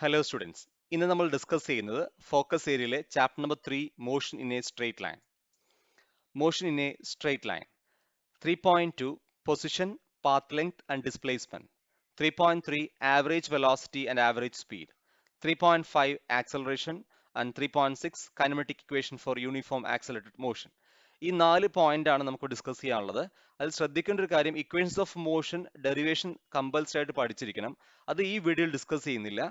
Hello students. ഇന്ന് നമ്മൾ discuss ചെയ്യുന്നത് ഫോക്കസ് ഏരിയയിലെ chapter number 3 motion in a straight line. Motion in a straight line. 3.2 position, path length and displacement. 3.3 average velocity and average speed. 3.5 acceleration and 3.6 kinematic equation for uniform accelerated motion. ഈ 4 point ആണ് നമുക്ക് discuss ചെയ്യാനുള്ളത്. അതിൽ ശ്രദ്ധിക്കേണ്ട ഒരു കാര്യം, equations of motion derivation compulsory ആയിട്ട് പഠിച്ചിരിക്കണം. അത് ഈ വീഡിയോയിൽ ഡിസ്കസ് ചെയ്യുന്നില്ല.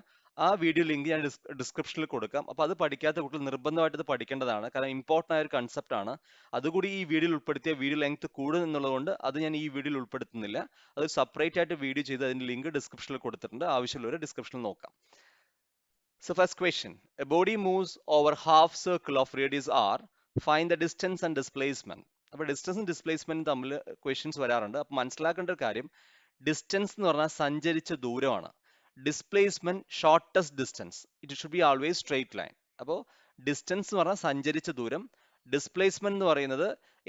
ആ വീഡിയോ ലിങ്ക് ഞാൻ ഡിസ്ക്രിപ്ഷനിൽ കൊടുക്കാം. അപ്പോൾ അത് പഠിക്കാത്ത കുട്ടികൾ നിർബന്ധമായിട്ട് ഇത് പഠിക്കേണ്ടതാണ്. കാരണം ഇമ്പോർട്ടൻ്റ് ആയ ഒരു കൺസെപ്റ്റ് ആണ്. അതുകൂടി ഈ വീഡിയോയിൽ ഉൾപ്പെടുത്തിയ വീഡിയോ ലെങ്ത് കൂടും എന്നുള്ളതുകൊണ്ട് അത് ഞാൻ ഈ വീഡിയോയിൽ ഉൾപ്പെടുത്തുന്നില്ല. അത് സെപ്പറേറ്റ് ആയിട്ട് വീഡിയോ ചെയ്ത് അതിന്റെ ലിങ്ക് ഡിസ്ക്രിപ്ഷനിൽ കൊടുത്തിട്ടുണ്ട്. ആവശ്യമുള്ളവർ ഡിസ്ക്രിപ്ഷനിൽ നോക്കാം. So first question, a body moves over half circle of radius r, find the distance and displacement. അപ്പോൾ ഡിസ്റ്റൻസും ഡിസ്പ്ലേസ്മെന്റും തമ്മിൽ ക്വസ്റ്റ്യൻസ് വരാറുണ്ട്. അപ്പോൾ മനസ്സിലാക്കേണ്ട ഒരു കാര്യം, ഡിസ്റ്റൻസ് എന്ന് പറഞ്ഞാൽ സഞ്ചരിച്ച ദൂരമാണ്. Displacement shortest distance. It should be always straight line. അപ്പോൾ ഡിസ്റ്റൻസ് എന്ന് പറഞ്ഞാൽ സഞ്ചരിച്ച ദൂരം, ഡിസ്പ്ലേസ്മെന്റ് എന്ന് പറയുന്നത്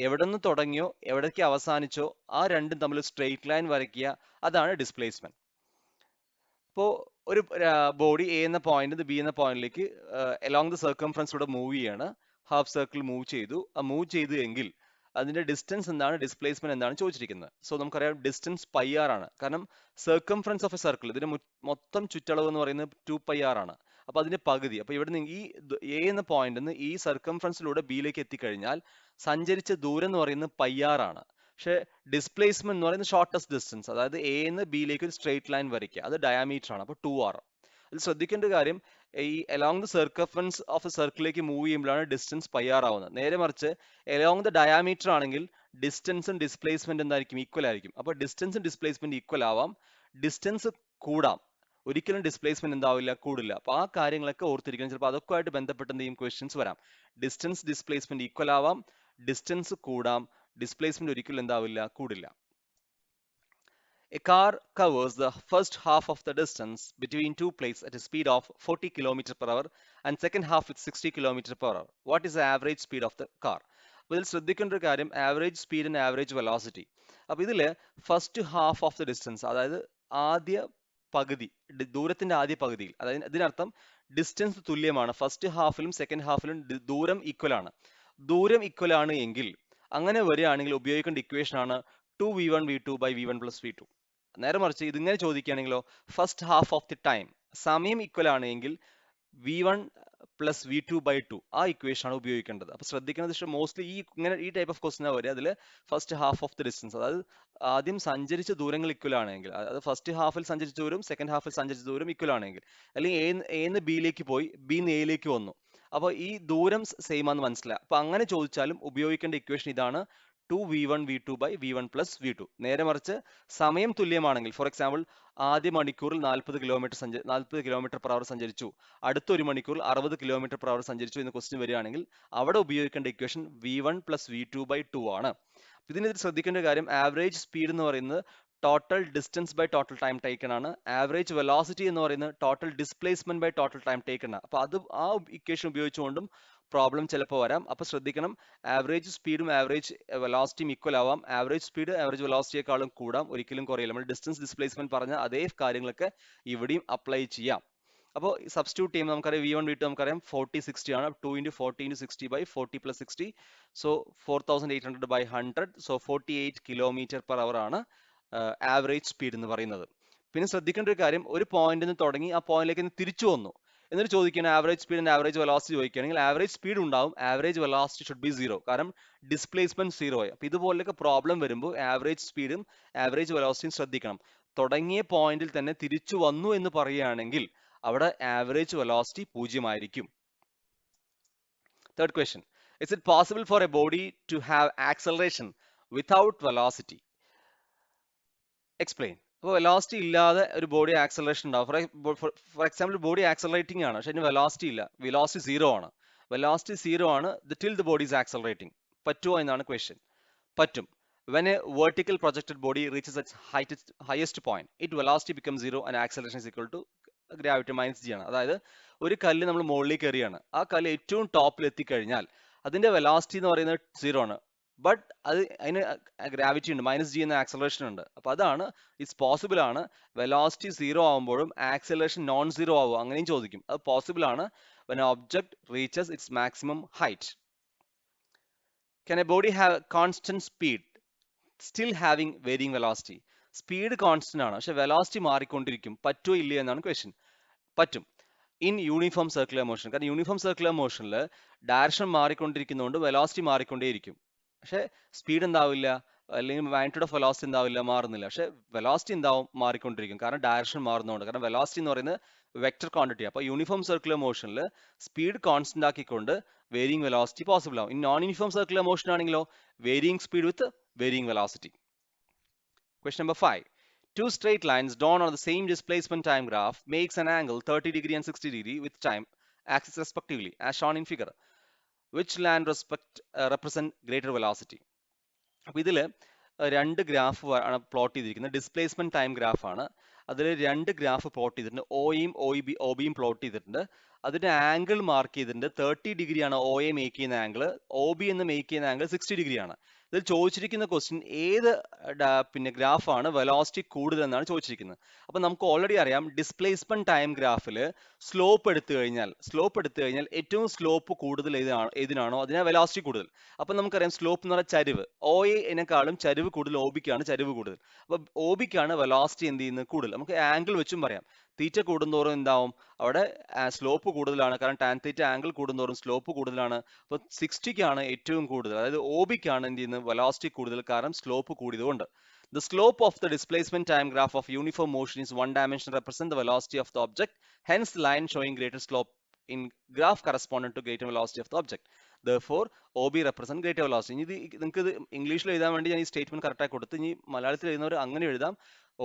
എവിടെ നിന്ന് തുടങ്ങിയോ എവിടേക്ക് അവസാനിച്ചോ ആ രണ്ടും തമ്മിൽ സ്ട്രെയിറ്റ് ലൈൻ വരയ്ക്കുക, അതാണ് ഡിസ്പ്ലേസ്മെന്റ്. ഇപ്പോൾ ഒരു ബോഡി എ എന്ന പോയിന്റ് ബി എന്ന പോയിന്റിലേക്ക് അലോങ് ദ സർക്കംഫറൻസിലൂടെ മൂവ് ചെയ്യാണ്. ഹാഫ് സർക്കിൾ മൂവ് ചെയ്തു. ആ മൂവ് ചെയ്തു എങ്കിൽ അതിന്റെ ഡിസ്റ്റൻസ് എന്താണ്, ഡിസ്പ്ലേസ്മെന്റ് എന്താണ് ചോദിച്ചിരിക്കുന്നത്. സോ നമുക്കറിയാം ഡിസ്റ്റൻസ് പൈ ആർ ആണ്. കാരണം സർക്കംഫറൻസ് ഓഫ് എ സർക്കിൾ, ഇതിന്റെ മൊത്തം ചുറ്റളവ് എന്ന് പറയുന്നത് 2πr ആണ്. അപ്പൊ അതിന്റെ പകുതി. അപ്പൊ ഇവിടെ നിന്ന് ഈ എ എന്ന പോയിന്റ് നിന്ന് ഈ സർക്കംഫറൻസിലൂടെ ബിയിലേക്ക് എത്തിക്കഴിഞ്ഞാൽ സഞ്ചരിച്ച ദൂരം എന്ന് പറയുന്നത് πr ആണ്. പക്ഷേ ഡിസ്പ്ലേസ്മെന്റ് എന്ന് പറയുന്നത് ഷോർട്ടസ്റ്റ് ഡിസ്റ്റൻസ്, അതായത് എ എന്ന് ബിയിലേക്ക് ഒരു സ്ട്രെയിറ്റ് ലൈൻ വരയ്ക്കുക, അത് ഡയാമീറ്റർ ആണ്. അപ്പോൾ 2r. അതിൽ ശ്രദ്ധിക്കേണ്ട കാര്യം, ഈ along the circumference of a സർക്കിളിലേക്ക് മൂവ് ചെയ്യുമ്പോഴാണ് ഡിസ്റ്റൻസ് πr ആവുന്നത്. നേരെ മറിച്ച് അലോങ് ദ ഡയാമീറ്റർ ആണെങ്കിൽ ഡിസ്റ്റൻസും ഡിസ്പ്ലേസ്മെന്റ് എന്തായിരിക്കും, ഈക്വൽ ആയിരിക്കും. അപ്പോൾ ഡിസ്റ്റൻസും ഡിസ്പ്ലേസ്മെന്റ് ഈക്വൽ ആവാം, ഡിസ്റ്റൻസ് കൂടാം, ഒരിക്കലും ഡിസ്പ്ലേസ്മെന്റ് എന്താവില്ല, കൂടില്ല. അപ്പോൾ ആ കാര്യങ്ങളൊക്കെ ഓർത്തിരിക്കണം. ചിലപ്പോൾ അതൊക്കെ ആയിട്ട് ബന്ധപ്പെട്ട് എന്തെങ്കിലും ക്വസ്റ്റ്യൻസ് വരാം. ഡിസ്റ്റൻസ് ഡിസ്പ്ലേസ്മെന്റ് ഈക്വൽ ആവാം, ഡിസ്റ്റൻസ് കൂടാം, ഡിസ്പ്ലേസ്മെന്റ് ഒരിക്കലും എന്താവില്ല, കൂടില്ല. A car covers the first half of the distance between two places at a speed of 40 km per hour and second half with 60 km per hour. What is the average speed of the car? അപ്പോൾ ഇതിൽ ശ്രദ്ധിക്കേണ്ട ഒരു കാര്യം, average speed and average velocity. അപ്പോൾ ഇതിൽ first half of the distance, അതായത് ആദ്യ പകുതി, ദൂരത്തിന്റെ ആദ്യ പകുതിയിൽ, അതായത് ഇതിനർത്ഥം ഡിസ്റ്റൻസ് തുല്യമാണ്. ഫസ്റ്റ് ഹാഫിലും സെക്കൻഡ് ഹാഫിലും ദൂരം ഈക്വൽ ആണ്. ദൂരം ഈക്വൽ ആണ് എങ്കിൽ അങ്ങനെ വരികയാണെങ്കിൽ ഉപയോഗിക്കേണ്ട ഇക്വേഷൻ ആണ് 2v1 v2 by v1 plus v2. നേരെ മറിച്ച് ഇതിങ്ങനെ ചോദിക്കുകയാണെങ്കിലോ, first half of the time, സമയം ഈക്വൽ ആണ് എങ്കിൽ v1 പ്ലസ് v2 by 2, ആ ഇക്വേഷൻ ആണ് ഉപയോഗിക്കേണ്ടത്. അപ്പോൾ ശ്രദ്ധിക്കുന്നത്, മോസ്റ്റ്ലി ഈ ടൈപ്പ് ഓഫ് ക്വസ്റ്റ്യൻ വരിക, അതിൽ first half of the distance, അതായത് ആദ്യം സഞ്ചരിച്ച ദൂരങ്ങൾ ഈക്വൽ ആണെങ്കിൽ, അതായത് ഫസ്റ്റ് ഹാഫിൽ സഞ്ചരിച്ച ദൂരം സെക്കൻഡ് ഹാഫിൽ സഞ്ചരിച്ച ദൂരം ഈക്വൽ ആണെങ്കിൽ, അല്ലെങ്കിൽ എന്ന് ബിയിലേക്ക് പോയി ബിന്ന് എയിലേക്ക് വന്നു, അപ്പോൾ ഈ ദൂരം സെയിം ആണെന്ന് മനസ്സിലായി. അപ്പോൾ അങ്ങനെ ചോദിച്ചാലും ഉപയോഗിക്കേണ്ട ഇക്വേഷൻ ഇതാണ്, 2v1 v2 by v1 plus v2. നേരെ മറിച്ച് സമയം തുല്യമാണെങ്കിൽ, ഫോർ എക്സാമ്പിൾ ആദ്യ മണിക്കൂറിൽ 40 കിലോമീറ്റർ പെർ അവർ സഞ്ചരിച്ചു, അടുത്ത ഒരു മണിക്കൂറിൽ 60 കിലോമീറ്റർ പെർ അവർ സഞ്ചരിച്ചു എന്ന് ക്വസ്റ്റ്യൻ വരികയാണെങ്കിൽ അവിടെ ഉപയോഗിക്കേണ്ട equation v1 plus v2 by 2 ആണ്. ഇതിന് ശ്രദ്ധിക്കേണ്ട കാര്യം, ആവറേജ് സ്പീഡ് എന്ന് പറയുന്നത് total distance by total time taken ആണ്. ആവറേജ് വെലോസിറ്റി എന്ന് പറയുന്നത് total displacement by total time taken ആണ്. അപ്പോൾ അത് ആ ഇക്വേഷൻ ഉപയോഗിച്ചുകൊണ്ടും പ്രോബ്ലം ചിലപ്പോൾ വരാം. അപ്പോൾ ശ്രദ്ധിക്കണം, ആവറേജ് സ്പീഡും ആവറേജ് വെലോസിറ്റിയും ഈക്വൽ ആവാം. ആവറേജ് സ്പീഡ് ആവറേജ് വെലോസിറ്റിയെക്കാളും കൂടാം, ഒരിക്കലും കുറയില്ല. നമ്മൾ ഡിസ്റ്റൻസ് ഡിസ്പ്ലേസ്മെന്റ് പറഞ്ഞ അതേ കാര്യങ്ങളൊക്കെ ഇവിടെയും അപ്ലൈ ചെയ്യാം. അപ്പോൾ സബ്സ്റ്റിറ്റ്യൂട്ട് ചെയ്യുമ്പോൾ നമുക്കറിയാം v1 v2 നമുക്കറിയാം 40-60 ആണ്. 2 × 40 × 60 by 40 plus 60, so 4800 by 100, so 48 km/h ആണ് ആവറേജ് സ്പീഡ് എന്ന് പറയുന്നത്. പിന്നെ ശ്രദ്ധിക്കേണ്ട ഒരു കാര്യം, ഒരു പോയിന്റിൽ നിന്ന് തുടങ്ങി ആ പോയിന്റിലേക്ക് തിരിച്ചു വന്നു എന്നിട്ട് ചോദിക്കുകയാണ് average speed and average velocity ചോദിക്കുകയാണെങ്കിൽ, ആവറേജ് സ്പീഡ് ഉണ്ടാവും, ആവറേജ് വെലോസിറ്റി ഷുഡ് ബി 0, കാരണം ഡിസ്പ്ലേസ്മെന്റ് 0 ആയി. അപ്പോൾ ഇതുപോലൊക്കെ പ്രോബ്ലം വരുമ്പോൾ ആവറേജ് സ്പീഡും ആവറേജ് വെലോസിറ്റിയും ശ്രദ്ധിക്കണം. തുടങ്ങിയ പോയിന്റിൽ തന്നെ തിരിച്ചു വന്നു എന്ന് പറയുകയാണെങ്കിൽ അവിടെ ആവറേജ് വെലോസിറ്റി 0 ആയിരിക്കും. Third question, is it possible for a body to have acceleration without velocity? Explain. അപ്പോൾ വെലോസിറ്റി ഇല്ലാതെ ഒരു ബോഡി ആക്സലറേഷൻ ഉണ്ടാവും. ഫോർ എക്സാമ്പിൾ ബോഡി ആക്സലറേറ്റിംഗ് ആണ്, പക്ഷെ അതിന് വെലോസിറ്റി ഇല്ല, വെലോസിറ്റി 0 ആണ്. വെലോസിറ്റി 0 ആണ് till the body is accelerating. പറ്റുമോ എന്നാണ് ക്വസ്റ്റ്യൻ. പറ്റും. When a vertical projected body reaches its highest point, its velocity becomes 0 and acceleration is equal to gravity minus g ആണ്. അതായത് ഒരു കല്ല് നമ്മൾ മുകളിലേക്ക് എറിയാണ്, ആ കല്ല് ഏറ്റവും ടോപ്പിൽ എത്തിക്കഴിഞ്ഞാൽ അതിന്റെ വെലോസിറ്റി എന്ന് പറയുന്നത് 0 ആണ്. ബട്ട് അതിന് ഗ്രാവിറ്റി ഉണ്ട്, -g എന്ന ആക്സലറേഷൻ ഉണ്ട്. അപ്പൊ അതാണ് ഇറ്റ്സ് പോസിബിൾ ആണ് വെലോസിറ്റി 0 ആകുമ്പോഴും ആക്സലറേഷൻ നോൺ സീറോ ആവുക, അങ്ങനെയും ചോദിക്കും. അത് പോസിബിൾ ആണ് when an object reaches its maximum height. Can a body have constant speed still having varying velocity? Speed constant ആണ്, പക്ഷെ വെലോസിറ്റി മാറിക്കൊണ്ടിരിക്കും, പറ്റുമോ ഇല്ല എന്നാണ് ക്വസ്റ്റ്യൻ. പറ്റും ഇൻ യൂണിഫോം സർക്കുലർ മോഷൻ. കാരണം യൂണിഫോം സർക്കുലർ മോഷനിൽ ഡയറക്ഷൻ മാറിക്കൊണ്ടിരിക്കുന്നതുകൊണ്ട് വെലോസിറ്റി മാറിക്കൊണ്ടേയിരിക്കും, പക്ഷെ സ്പീഡ് എന്താവില്ല, അല്ലെങ്കിൽ മാഗ്നിറ്റ്യൂഡ് ഓഫ് വെലോസിറ്റി എന്താവില്ല, മാറുന്നില്ല. പക്ഷെ വെലോസിറ്റി എന്താവും, മാറിക്കൊണ്ടിരിക്കും, കാരണം ഡയറക്ഷൻ മാറുന്നതുകൊണ്ട്. കാരണം വെലോസിറ്റി എന്ന് പറയുന്നത് വെക്ടർ ക്വാണ്ടിറ്റി. അപ്പോൾ യൂണിഫോം സർക്കുലർ മോഷനിൽ സ്പീഡ് കോൺസ്റ്റന്റ് ആക്കിക്കൊണ്ട് വേരിയിങ് വെലോസിറ്റി പോസിബിൾ ആവും. In non uniform circular motion ആണെങ്കിലോ varying speed with varying velocity. Question number 5. Two straight lines drawn on the same displacement time graph makes an angle 30 degree and 60 degree with time axis respectively as shown in figure. Which line represent greater velocity? അപ്പോൾ ഇതിൽ രണ്ട് graph ആണ് plot ചെയ്തിരിക്കുന്നത്. Displacement time graph ആണ്. അതിൽ രണ്ട് graph plot ചെയ്തിട്ടുണ്ട്. ഒയും ഒബിയും plot ചെയ്തിട്ടുണ്ട്. അതിന്റെ ആംഗിൾ മാർക്ക് ചെയ്തിട്ടുണ്ട്. 30 ഡിഗ്രി ആണ് ഒ എ മേക്ക് ചെയ്യുന്ന ആംഗിൾ, ഒ ബി എന്ന് മേക്ക് ചെയ്യുന്ന ആംഗിൾ 60 ഡിഗ്രി ആണ്. ഇതിൽ ചോദിച്ചിരിക്കുന്ന ക്വസ്റ്റ്യൻ ഏത് ഗ്രാഫാണ് വെലോസിറ്റി കൂടുതൽ എന്നാണ് ചോദിച്ചിരിക്കുന്നത്. അപ്പൊ നമുക്ക് ഓൾറെഡി അറിയാം ഡിസ്പ്ലേസ്മെന്റ് ടൈം ഗ്രാഫിൽ സ്ലോപ്പ് എടുത്തു കഴിഞ്ഞാൽ ഏറ്റവും സ്ലോപ്പ് കൂടുതൽ ഏതിനാണോ അതിനാ വെലോസിറ്റി കൂടുതൽ. അപ്പൊ നമുക്കറിയാം സ്ലോപ്പ് എന്ന് പറഞ്ഞാൽ ചരിവ്. ഒ എനേക്കാളും ചരിവ് കൂടുതൽ ഒ ബിക്കാണ് ചരിവ് കൂടുതൽ. അപ്പൊ ഒ ബിക്കാണ് വെലോസിറ്റി എന്ത് ചെയ്യുന്നത് കൂടുതൽ. നമുക്ക് ആംഗിൾ വെച്ചും പറയാം. തീറ്റ കൂടുന്തോറും എന്താവും, അവിടെ സ്ലോപ്പ് കൂടുതലാണ്, കാരണം ടാൻ തീറ്റ ആംഗിൾ കൂടുന്തോറും സ്ലോപ്പ് കൂടുതലാണ്. അപ്പൊ 60ക്കാണ് ഏറ്റവും കൂടുതൽ, അതായത് ഒ ബിക്കാണ് എന്ത് ചെയ്യുന്നത് വെലോസിറ്റി കൂടുതൽ, കാരണം slope കൂടിയതുകൊണ്ട്. The slope of the displacement time graph of uniform motion is one dimension represent the velocity of the object. Hence, the line showing greater slope in graph corresponding to greater velocity of the object. Therefore, OB represent greater velocity. ഇനി നിങ്ങൾക്ക് ഇത് ഇംഗ്ലീഷിൽ എഴുതാൻ വേണ്ടി ഞാൻ ഈ statement കറക്റ്റായി കൊടുത്ത്, ഇനി മലയാളത്തിൽ എഴുതുന്നവർ അങ്ങനെ എഴുതാം.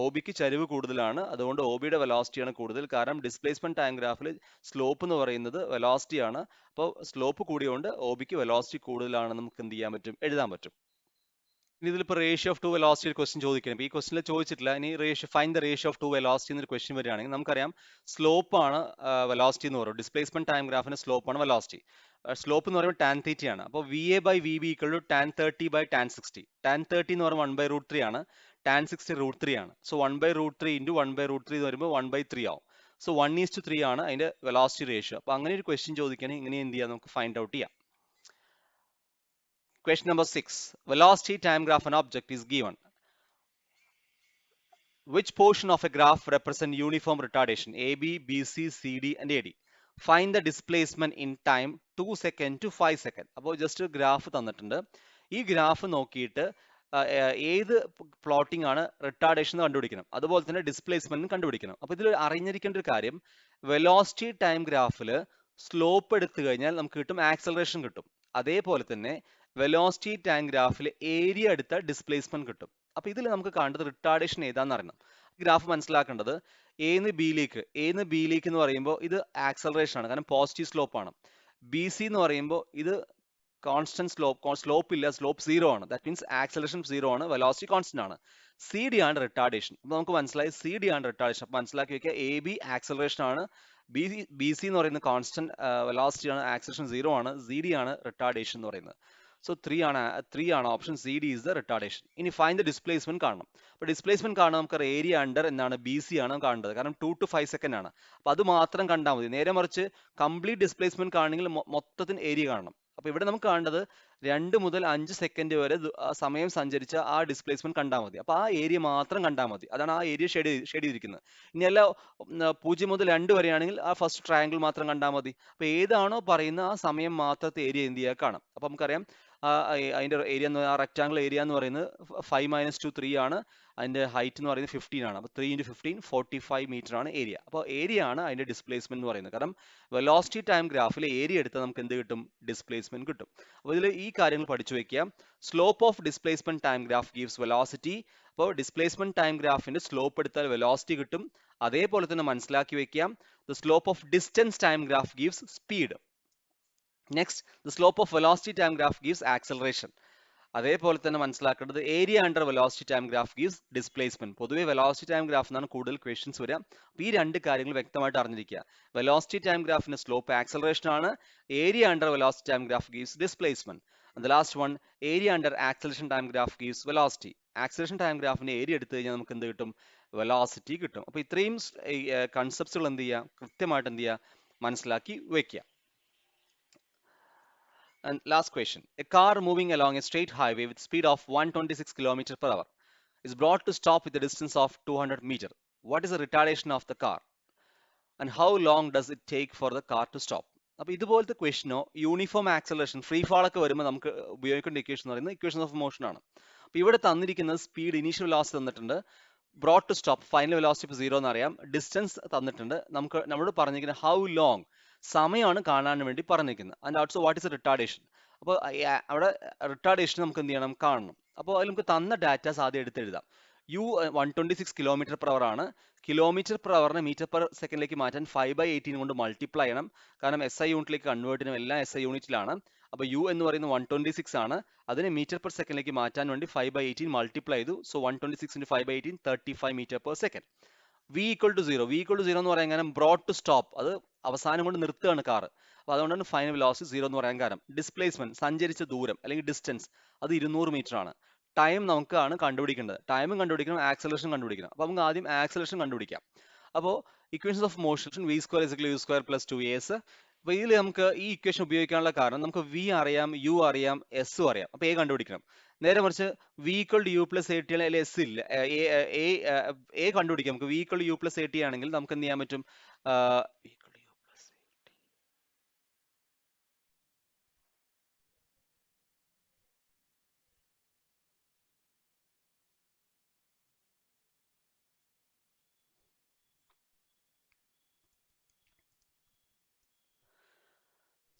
ഒബിക്ക് ചരിവ് കൂടുതലാണ്, അതുകൊണ്ട് ഒബിയുടെ വെലോസിറ്റിയാണ് കൂടുതൽ. കാരണം ഡിസ്പ്ലേസ്മെന്റ് ടൈം ഗ്രാഫിൽ സ്ലോപ്പ് എന്ന് പറയുന്നത് വെലോസിറ്റി ആണ്. അപ്പോൾ സ്ലോപ്പ് കൂടിയതുകൊണ്ട് ഒബിക്ക് വെലോസിറ്റി കൂടുതലാണെന്ന് നമുക്ക് എന്ത് ചെയ്യാൻ പറ്റും, എഴുതാൻ പറ്റും. ഇനി ഇതിലിപ്പോൾ ratio of two velocity question ചോദിക്കണം. ഈ ക്വസ്റ്റിനിൽ ചോദിച്ചിട്ടില്ല. ഇനി find the ratio of two velocity എന്നൊരു ക്വസ്റ്റ്യൻ വരികയാണെങ്കിൽ നമുക്കറിയാം സ്ലോപ്പ് ആണ് വെലോസിറ്റി എന്ന് പറയുന്നത്. ഡിസ്പ്ലേസ്മെന്റ് ടൈം ഗ്രാഫിന് സ്ലോപ്പ് ആണ് വെലോസിറ്റി. സ്ലോപ്പ് എന്ന് പറയുമ്പോൾ ടാൻ തീറ്റ ആണ്. അപ്പോൾ VA by VB equal to tan 30 by tan 60. Tan 30 എന്ന് പറയുമ്പോൾ 1/√3 ആണ്, ടാൻ 60 √3 ആണ്. സോ 1/√3 ഇൻറ്റു 1/√3 എന്ന് പറയുമ്പോൾ 1/3 ആവും. സോ 1:3 ആണ് അതിന്റെ വെലോസിറ്റി റേഷ്യോ. അപ്പോൾ അങ്ങനെ ഒരു ക്വസ്റ്റ്യൻ ചോദിക്കുകയാണെങ്കിൽ ഇങ്ങനെ എന്ത് ചെയ്യാം, നമുക്ക് ഫൈൻഡ് ഔട്ട് ചെയ്യാം. Question number 6. Velocity time graph of an object is given. Which portion of a graph represent uniform retardation? AB, BC, CD and AD. Find the displacement in time 2 seconds to 5 seconds. അപ്പോൾ just graph തന്നിട്ടുണ്ട്. ഈ graph നോക്കിയിട്ട് ഏത് plotting ആണ് retardation കണ്ടുപിടിക്കണം, അതുപോലെ തന്നെ displacement കണ്ടുപിടിക്കണം. അപ്പോൾ ഇതിൽ അറിഞ്ഞിരിക്കേണ്ട ഒരു കാര്യം, വെലോസിറ്റി ടൈം ഗ്രാഫിൽ സ്ലോപ്പ് എടുത്തു കഴിഞ്ഞാൽ നമുക്ക് കിട്ടും ആക്സലറേഷൻ കിട്ടും. അതേപോലെ തന്നെ വെലോസിറ്റി ടൈം ഗ്രാഫിൽ ഏരിയ എടുത്ത ഡിസ്പ്ലേസ്മെന്റ് കിട്ടും. അപ്പൊ ഇതിൽ നമുക്ക് കാണേണ്ടത് റിട്ടാർഡേഷൻ ഏതാണെന്ന് അറിയണം. ഗ്രാഫ് മനസ്സിലാക്കേണ്ടത് എന്ന് ബിയിലേക്ക് എന്ന് പറയുമ്പോൾ ഇത് ആക്സലറേഷൻ ആണ്, കാരണം പോസിറ്റീവ് സ്ലോപ്പ് ആണ്. BC എന്ന് പറയുമ്പോൾ ഇത് കോൺസ്റ്റന്റ് സ്ലോപ്പ് ഇല്ല, സ്ലോപ്പ് 0 ആണ്. ദാറ്റ് മീൻസ് ആക്സലറേഷൻ 0 ആണ്, വെലോസിറ്റി കോൺസ്റ്റന്റ് ആണ്. CD ആണ് റിട്ടാർഡേഷൻ. അപ്പൊ നമുക്ക് മനസ്സിലായി CD ആണ് റിട്ടാർഡേഷൻ. അപ്പൊ മനസ്സിലാക്കി വെക്കുക, AB ആക്സലറേഷൻ ആണ്, BC എന്ന് പറയുന്നത് കോൺസ്റ്റന്റ് വെലോസിറ്റി ആണ്, ആക്സലറേഷൻ 0 ആണ്, CD ആണ് റിട്ടാർഡേഷൻ എന്ന് പറയുന്നത്. സോ 3 ആണ് option. CD is the retardation. ഇനി ഫൈൻഡ് ദ ഡിസ്പ്ലേസ്മെന്റ് കാണണം. അപ്പോൾ ഡിസ്പ്ലേസ്മെന്റ് കാണാൻ നമുക്ക് ഏരിയ അണ്ടർ എന്നാണ് BC ആണ് കാണേണ്ടത്, കാരണം 2 to 5 സെക്കൻഡ് ആണ്. അപ്പോൾ അത് മാത്രം കണ്ടാൽ മതി. നേരെ മറിച്ച് കംപ്ലീറ്റ് ഡിസ്പ്ലേസ്മെന്റ് കാണണമെങ്കിൽ മൊത്തത്തിൽ ഏരിയ കാണണം. അപ്പോൾ ഇവിടെ നമുക്ക് കാണേണ്ടത് 2 മുതൽ 5 സെക്കൻഡ് വരെ സമയം സഞ്ചരിച്ച ആ ഡിസ്പ്ലേസ്മെന്റ് കണ്ടാൽ മതി. അപ്പോൾ ആ ഏരിയ മാത്രം കണ്ടാൽ മതി. അതാണ് ആ ഏരിയ ഷെയ്ഡ് ചെയ്തിരിക്കുന്നത്. ഇനി അല്ല 0 മുതൽ 2 വരെയാണെങ്കിൽ ആ ഫസ്റ്റ് ട്രയാങ്കിൾ മാത്രം കണ്ടാൽ മതി. അപ്പോൾ ഏതാണോ പറയുന്ന ആ സമയം മാത്രത്തെ ഏരിയ എന്ത് ചെയ്യുക കാണാം. അപ്പോൾ നമുക്കറിയാം അതിന്റെ ഏരിയ എന്ന് പറയുന്നത്, റെക്ടാങ്കിൾ ഏരിയ എന്ന് പറയുന്നത് 5 - 2 3 ആണ്. അതിന്റെ ഹൈറ്റ് എന്ന് പറയുന്നത് 15 ആണ്. അപ്പോൾ 3 × 15 45 മീറ്റർ ആണ് ഏരിയ. അപ്പോൾ ഏരിയ ആണ് അതിന്റെ ഡിസ്പ്ലേസ്മെന്റ് എന്ന് പറയുന്നത്. കാരണം വെലോസിറ്റി ടൈം ഗ്രാഫിൽ ഏരിയ എടുത്താൽ നമുക്ക് എന്ത് കിട്ടും, ഡിസ്പ്ലേസ്മെന്റ് കിട്ടും. അപ്പോൾ ഇതിൽ ഈ കാര്യങ്ങൾ പഠിച്ചു വെക്കാം. Slope of displacement time graph gives velocity. അപ്പോൾ ഡിസ്പ്ലേസ്മെന്റ് ടൈം ഗ്രാഫിന്റെ സ്ലോപ്പ് എടുത്താൽ വെലോസിറ്റി കിട്ടും. അതേപോലെ തന്നെ മനസ്സിലാക്കി വെക്കാം, the slope of distance time graph gives speed. Next, the slope of velocity time graph gives acceleration. അതേപോലെ തന്നെ മനസ്സിലാക്കേണ്ടത് area under velocity time graph gives displacement. പൊതുവെ വെലോസിറ്റി ടൈം ഗ്രാഫ് എന്നാണ് കൂടുതൽ ക്വസ്റ്റ്യൻസ് വരിക. അപ്പോൾ ഈ രണ്ട് കാര്യങ്ങൾ വ്യക്തമായിട്ട് അറിഞ്ഞിരിക്കുക. വെലോസിറ്റി ടൈം ഗ്രാഫിന്റെ സ്ലോപ്പ് ആക്സലറേഷൻ ആണ്, area under velocity time graph gives displacement. And the last one, area under acceleration time graph gives velocity. Acceleration time ഗ്രാഫിന്റെ ഏരിയ എടുത്തു കഴിഞ്ഞാൽ നമുക്ക് എന്ത് കിട്ടും? വെലോസിറ്റി കിട്ടും. അപ്പോൾ ഇത്രയും കൺസെപ്റ്റുകൾ എന്ത് ചെയ്യുക? കൃത്യമായിട്ട് എന്ത് ചെയ്യുക? മനസ്സിലാക്കി വെക്കുക. And last question, a car moving along a straight highway with speed of 126 km per hour is brought to stop with a distance of 200 meters. What is the retardation of the car? And how long does it take for the car to stop? അപ്പോൾ ഇതുപോലത്തെ ക്വസ്റ്റനോ uniform acceleration free fall ഒക്കെ വരുമ്പോൾ നമുക്ക് ഉപയോഗിക്കേണ്ട equation എന്ന് പറയുന്നത് equation of motion ആണ്. അപ്പോൾ ഇവിടെ തന്നിരിക്കുന്നത് സ്പീഡ് ഇനീഷ്യൽ വെലോസിറ്റി തന്നിട്ടുണ്ട്, brought to stop final velocity ഇപ്പോൾ 0 എന്നറിയാം, ഡിസ്റ്റൻസ് തന്നിട്ടുണ്ട്, നമ്മളോട് പറഞ്ഞിരിക്കുന്നത് ഹൗ ലോങ് സമയമാണ് കാണാൻ വേണ്ടി പറഞ്ഞിരിക്കുന്നത്. And also what is retardation. അപ്പോൾ അവിടെ റിട്ടാർഡേഷൻ നമുക്ക് എന്ത് ചെയ്യണം? കാണണം. അപ്പോൾ അതിൽ നമുക്ക് തന്ന ഡാറ്റാസ് ആദ്യം എടുത്തെഴുതാം. യു 126 km/h ആണ്. km/h മീറ്റർ പെർ സെക്കൻഡിലേക്ക് മാറ്റാൻ 5/18 കൊണ്ട് മൾട്ടിപ്ലൈ ചെയ്യണം. കാരണം SI യൂണിറ്റിലേക്ക് കൺവേർട്ട് ചെയ്യണം, എല്ലാം SI യൂണിറ്റിലാണ്. അപ്പോൾ യു എന്ന് പറയുന്നത് 126 ആണ്. അതിനെ മീറ്റർ പെർ സെക്കൻഡിലേക്ക് മാറ്റാൻ വേണ്ടി 5/18 മൾട്ടിപ്ലൈ ചെയ്തു. So 126 × 5/18 35 metre per second. V = 0. V = 0 എന്ന് പറയാൻ കാരണം ബ്രോട്ട് ടു സ്റ്റോപ്പ്, അത് അവസാനം കൊണ്ട് നിർത്തുകയാണ് കാറ്. അപ്പോൾ അതുകൊണ്ടാണ് ഫൈനൽ വെലോസിറ്റി 0 എന്ന് പറയാൻ കാരണം. ഡിസ്പ്ലേസ്മെന്റ്, സഞ്ചരിച്ച ദൂരം അല്ലെങ്കിൽ ഡിസ്റ്റൻസ്, അത് 200 മീറ്റർ ആണ്. ടൈം നമുക്കാണ് കണ്ടുപിടിക്കേണ്ടത്. ടൈമും കണ്ടുപിടിക്കണം, ആക്സലറേഷൻ കണ്ടുപിടിക്കണം. അപ്പോൾ നമുക്ക് ആദ്യം ആക്സലറേഷൻ കണ്ടുപിടിക്കാം. അപ്പോൾ equations of motion v² = u² + 2as. അപ്പോൾ ഇതിൽ നമുക്ക് ഈ ഇക്വേഷൻ ഉപയോഗിക്കാനുള്ള കാരണം നമുക്ക് v അറിയാം, u അറിയാം, s അറിയാം. അപ്പോൾ a കണ്ടുപിടിക്കണം. നേരെ മറിച്ച് v = u + at അല്ലെങ്കിൽ s ഇല്ല, a കണ്ടുപിടിക്കാം. നമുക്ക് v = u + at ആണെങ്കിൽ നമുക്ക് എന്ത് ചെയ്യാൻ പറ്റും?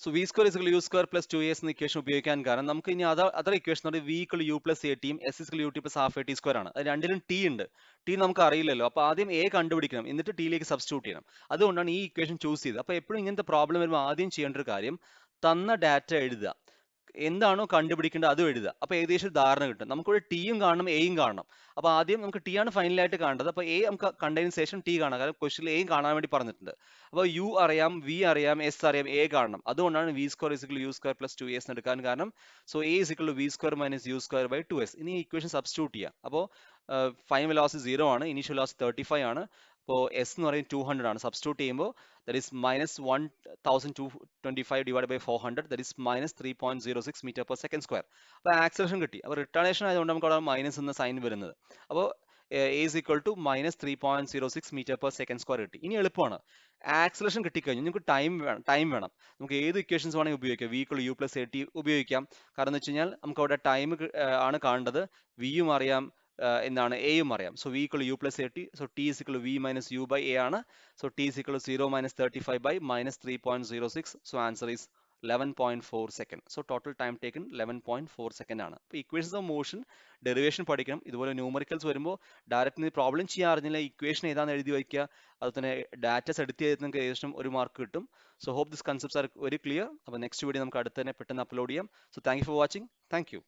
So v² = u² + 2as എന്ന ഇക്വേഷൻ ഉപയോഗിക്കാൻ കാരണം നമുക്ക് ഇനി other equation v = u + at ഉം s = ut + ½ at² ആണ്. അത് രണ്ടിലും t ഉണ്ട്. t നമുക്ക് അറിയില്ലല്ലോ. അപ്പോൾ ആദ്യം a കണ്ടുപിടിക്കണം, എന്നിട്ട് t യിലേക്ക് സബ്സ്റ്റിറ്റ്യൂട്ട് ചെയ്യണം. അതുകൊണ്ടാണ് ഈ ഇക്വേഷൻ ചൂസ് ചെയ്തത്. അപ്പോൾ എപ്പോഴും ഇങ്ങനത്തെ പ്രോബ്ലം വരുമ്പോൾ ആദ്യം ചെയ്യേണ്ട ഒരു കാര്യം, തന്ന ഡാറ്റ എഴുതുക, എന്താണോ കണ്ടുപിടിക്കേണ്ടത് അതും എഴുതുക. അപ്പോൾ ഏകദേശം ധാരണ കിട്ടും. നമുക്കിവിടെ ടിയും കാണണം, എയും കാണണം. അപ്പോൾ ആദ്യം നമുക്ക് ടി ആണ് ഫൈനലായിട്ട് കാണേണ്ടത്. അപ്പോൾ എ നമുക്ക് കണ്ടതിന് ശേഷം ടി കാണാം, കാരണം ക്വസ്റ്റിൽ എയും കാണാൻ വേണ്ടി പറഞ്ഞിട്ടുണ്ട്. അപ്പോൾ യു അറിയാം, വി അറിയാം, എസ് അറിയാം, എ കാണണം. അതുകൊണ്ടാണ് v² = u² + 2as എന്ന് എടുക്കാൻ കാരണം. So a = v² - u² / 2s. ഇനി ഇക്വേഷൻ സബ്സ്റ്റിറ്റ്യൂട്ട് ചെയ്യുക. അപ്പോൾ ഫൈനൽ വെലോസിറ്റി 0 ആണ്, ഇനീഷ്യൽ വെലോസിറ്റി 35 ആണ്. അപ്പോൾ s എന്ന് പറയുന്നത് 200 ആണ്. സബ്സ്റ്റിറ്റ്യൂട്ട് ചെയ്യുമ്പോൾ that is -1225 / 400, that is -3.06 meter per second square. അപ്പോൾ ആക്സലറേഷൻ കിട്ടി. അപ്പോൾ റിട്ടാർഡേഷൻ ആയതുകൊണ്ട് നമുക്ക് അവിടെ മൈനസ് എന്ന സൈൻ വരുന്നത്. അപ്പോൾ a is equal to -3.06 meter per second square കിട്ടി. ഇനി എളുപ്പമാണ്. ആക്സലറേഷൻ കിട്ടിക്കഴിഞ്ഞു, നമുക്ക് ടൈം വേണം. നമുക്ക് ഏത് ഇക്വേഷൻസ് വേണമെങ്കിൽ ഉപയോഗിക്കാം. v = u + at ഉപയോഗിക്കാം. കാരണം എന്ന് വെച്ച് കഴിഞ്ഞാൽ നമുക്ക് അവിടെ ടൈം ആണ് കാണേണ്ടത്. വിയും അറിയാം, എന്താണ് എയും അറിയാം. So v = u + at. So t = v - u/a ആണ്. So t = 0 - 35 / -3.06. So answer is 11.4 second. So total time taken 11.4 second ആണ്. അപ്പോൾ ഇക്വേഷൻസ് ഓഫ് മോഷൻ ഡെറിവേഷൻ പഠിക്കണം. ഇതുപോലെ ന്യൂമറിക്കൽസ് വരുമ്പോൾ ഡയറക്റ്റ് പ്രോബ്ലം ചെയ്യാൻ അറിഞ്ഞില്ല, ഇക്വേഷൻ ഏതാണെന്ന് എഴുതി വയ്ക്കുക. അതുതന്നെ ഡാറ്റാസ് എടുത്ത് ചെയ്ത് നിങ്ങൾക്ക് ഏകദേശം 1 മാർക്ക് കിട്ടും. So hope this concepts are very clear. അപ്പോൾ നെക്സ്റ്റ് വീഡിയോ നമുക്ക് അടുത്ത് തന്നെ പെട്ടെന്ന് അപ്ലോഡ് ചെയ്യാം. So thank you for watching. Thank U.